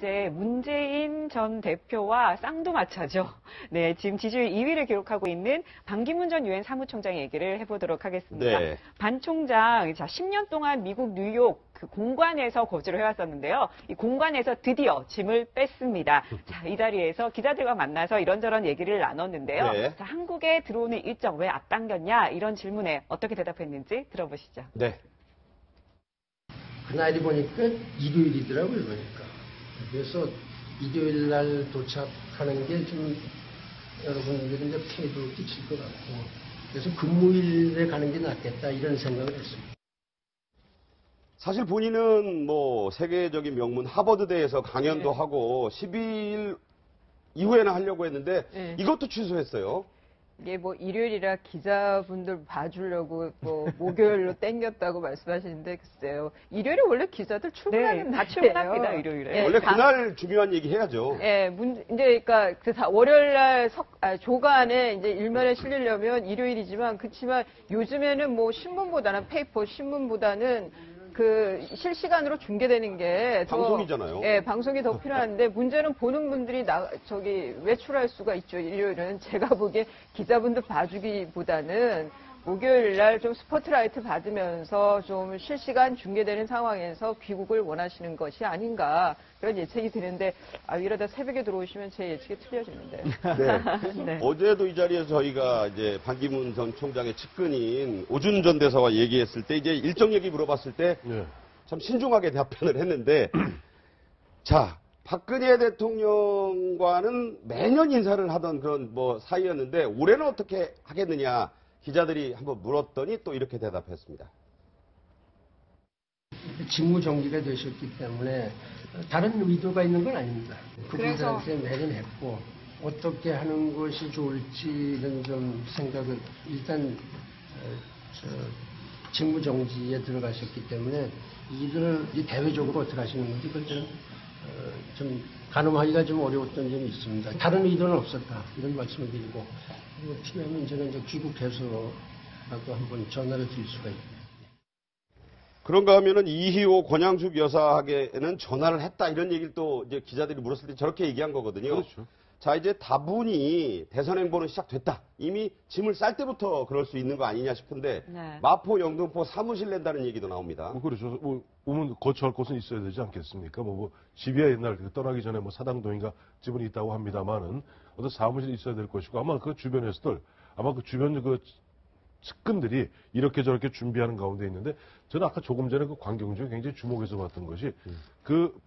어제 문재인 전 대표와 쌍두마차죠. 네, 지금 지지율 2위를 기록하고 있는 반기문 전 유엔 사무총장 얘기를 해보도록 하겠습니다. 네. 반 총장, 10년 동안 미국 뉴욕 그 공관에서 거주를 해왔었는데요. 이 공관에서 드디어 짐을 뺐습니다. 자, 이 자리에서 기자들과 만나서 이런저런 얘기를 나눴는데요. 네. 자, 한국에 들어오는 일정 왜 앞당겼냐 이런 질문에 어떻게 대답했는지 들어보시죠. 네. 그날이 보니까 일요일이더라고요, 보니까. 그래서 일요일 날 도착하는 게 좀 여러분들이 이제 피해도 끼칠 것 같고, 그래서 금요일에 가는 게 낫겠다, 이런 생각을 했습니다. 사실 본인은 뭐 세계적인 명문 하버드대에서 강연도 네. 하고 12일 이후에는 하려고 했는데 네. 이것도 취소했어요. 이게 뭐 일요일이라 기자분들 봐주려고 뭐 목요일로 땡겼다고 말씀하시는데 글쎄요. 일요일에 원래 기자들 출근하는 네, 다 날이에요. 출근합니다, 일요일에. 예, 원래 그날 중요한 얘기 해야죠. 예, 이제 그러니까 월요일날 조간에 이제 일면에 실리려면 일요일이지만 그렇지만 요즘에는 뭐 신문보다는 페이퍼 신문보다는 그 실시간으로 중계되는 게 더, 방송이잖아요. 예, 방송이 더 필요한데 문제는 보는 분들이 외출할 수가 있죠. 일요일은 제가 보기에 기자분들 봐주기보다는 목요일 날 좀 스포트라이트 받으면서 좀 실시간 중계되는 상황에서 귀국을 원하시는 것이 아닌가 그런 예측이 드는데 이러다 새벽에 들어오시면 제 예측이 틀려지는데. 네. 네. 어제도 이 자리에서 저희가 이제 반기문 전 총장의 측근인 오준 전 대사와 얘기했을 때 이제 일정 얘기 물어봤을 때 참 신중하게 답변을 했는데 자, 박근혜 대통령과는 매년 인사를 하던 그런 뭐 사이였는데 올해는 어떻게 하겠느냐 기자들이 한번 물었더니 또 이렇게 대답했습니다. 직무 정지가 되셨기 때문에 다른 의도가 있는 건 아닙니다. 그분들한테 매년 했고 어떻게 하는 것이 좋을지는 좀 생각을 일단 직무 정지에 들어가셨기 때문에 이를 대외적으로 어떻게 하시는 건지 그걸 좀 가늠하기가 좀 어려웠던 점이 있습니다. 다른 의도는 없었다 이런 말씀을 드리고 필요하면 제가 이제 귀국해서라도 한번 전화를 드릴 수가 있습니다. 그런가 하면은 이희호 권양숙 여사에게는 전화를 했다 이런 얘기를 또 이제 기자들이 물었을 때 저렇게 얘기한 거거든요. 그렇죠. 자, 이제 다분히 대선 행보는 시작됐다. 이미 짐을 쌀 때부터 그럴 수 있는 거 아니냐 싶은데 네. 마포, 영등포 사무실 낸다는 얘기도 나옵니다. 그렇죠. 오면 거처할 곳은 있어야 되지 않겠습니까? 집이야 옛날 떠나기 전에 사당동인가 집은 있다고 합니다만은 어떤 사무실이 있어야 될 것이고 아마 그 주변에서들 아마 그 주변 그 측근들이 이렇게 저렇게 준비하는 가운데 있는데 저는 아까 조금 전에 그 광경 중에 굉장히 주목해서 봤던 것이 그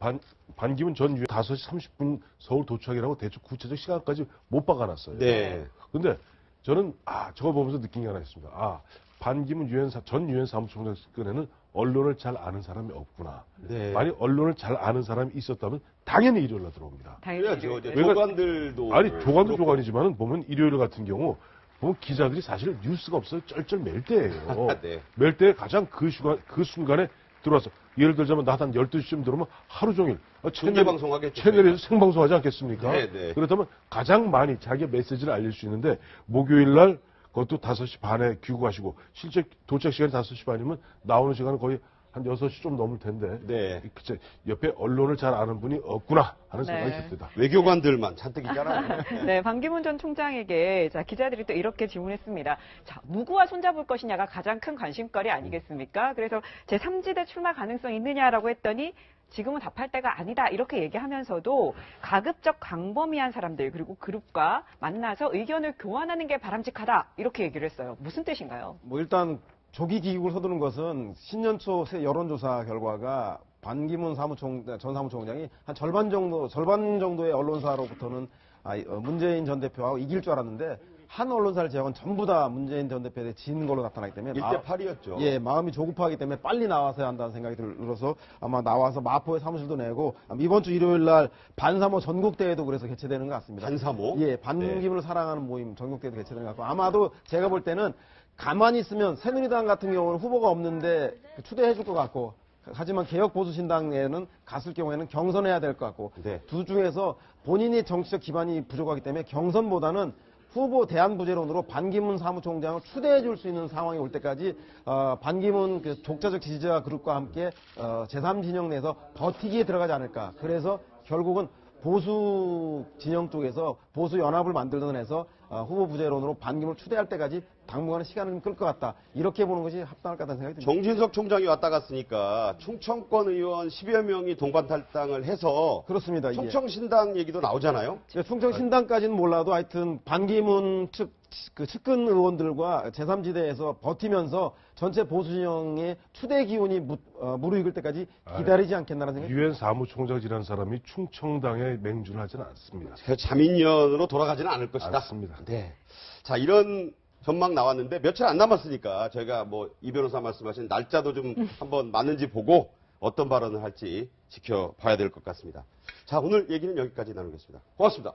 반기문 전 유엔 5시 30분 서울 도착이라고 대충 구체적 시간까지 못 박아놨어요. 네. 근데 저는 저거 보면서 느낀 게 하나 있습니다. 반기문 전 유엔 사무총장 측근에는 언론을 잘 아는 사람이 없구나. 네. 만약 언론을 잘 아는 사람이 있었다면 당연히 일요일날 들어옵니다. 그래야죠. 이제 왜냐면- 조관들도 조간도 그렇고. 조간이지만은 보면 일요일 같은 경우 보면 기자들이 사실 뉴스가 없어요. 쩔쩔 맬 때예요. 네. 맬 때 가장 그 순간에 들어와서 예를 들자면 낮 한 12시쯤 들어오면 하루 종일 중계 방송하겠죠. 채널에서 생방송하지 않겠습니까? 네, 네. 그렇다면 가장 많이 자기의 메시지를 알릴 수 있는데 목요일 날 그것도 5시 반에 귀국하시고 실제 도착 시간이 5시 반이면 나오는 시간은 거의 한 6시 좀 넘을 텐데 네. 옆에 언론을 잘 아는 분이 없구나 하는 생각이 네. 듭니다. 외교관들만 잔뜩 있잖아요. 네, 반기문 전 총장에게 기자들이 또 이렇게 질문했습니다. 자, 누구와 손잡을 것이냐가 가장 큰 관심거리 아니겠습니까? 그래서 제3지대 출마 가능성 있느냐라고 했더니 지금은 답할 때가 아니다 이렇게 얘기하면서도 가급적 광범위한 사람들 그리고 그룹과 만나서 의견을 교환하는 게 바람직하다 이렇게 얘기를 했어요. 무슨 뜻인가요? 일단 조기 귀국을 서두른 것은 신년 초 여론조사 결과가 반기문 전 사무총장이 한 절반 정도의 언론사로부터는 문재인 전 대표하고 이길 줄 알았는데 한 언론사를 제외한 전부 다 문재인 전 대표에 진 걸로 나타나기 때문에 1대8이었죠. 예, 마음이 조급하기 때문에 빨리 나와서야 한다는 생각이 들어서 아마 나와서 마포에 사무실도 내고 이번 주 일요일 날 반사모 전국대회도 그래서 개최되는 것 같습니다. 반사모? 예, 반기문을 사랑하는 모임 전국대회도 개최되는 것 같고 아마도 제가 볼 때는 가만히 있으면 새누리당 같은 경우는 후보가 없는데 추대해 줄 것 같고 하지만 개혁보수신당에는 갔을 경우에는 경선해야 될 것 같고 네. 둘 중에서 본인의 정치적 기반이 부족하기 때문에 경선보다는 후보 대안부재론으로 반기문 사무총장을 추대해 줄 수 있는 상황이 올 때까지 반기문 독자적 지지자 그룹과 함께 제3진영 내에서 버티기에 들어가지 않을까. 그래서 결국은 보수 진영 쪽에서 보수 연합을 만들어내서 후보 부재론으로 반기문을 추대할 때까지 당분간은 시간을 끌 것 같다. 이렇게 보는 것이 합당할 것 같다는 생각이 듭니다. 정진석 총장이 왔다 갔으니까 충청권 의원 10여 명이 동반 탈당을 해서 그렇습니다. 이게. 충청신당 얘기도 나오잖아요. 충청 신당까지는 몰라도 하여튼 반기문 측근 의원들과 제3지대에서 버티면서 전체 보수 진영의 추대 기운이 무르익을 때까지 기다리지 않겠나라는 생각이 유엔 사무총장이라는 사람이 충청당에 맹주를 하지는 않습니다. 자민련으로 돌아가지는 않을 것이다. 맞습니다. 네. 자, 이런 전망 나왔는데 며칠 안 남았으니까 저희가 뭐 이 변호사 말씀하신 날짜도 좀 한번 맞는지 보고 어떤 발언을 할지 지켜봐야 될 것 같습니다. 자, 오늘 얘기는 여기까지 나누겠습니다. 고맙습니다.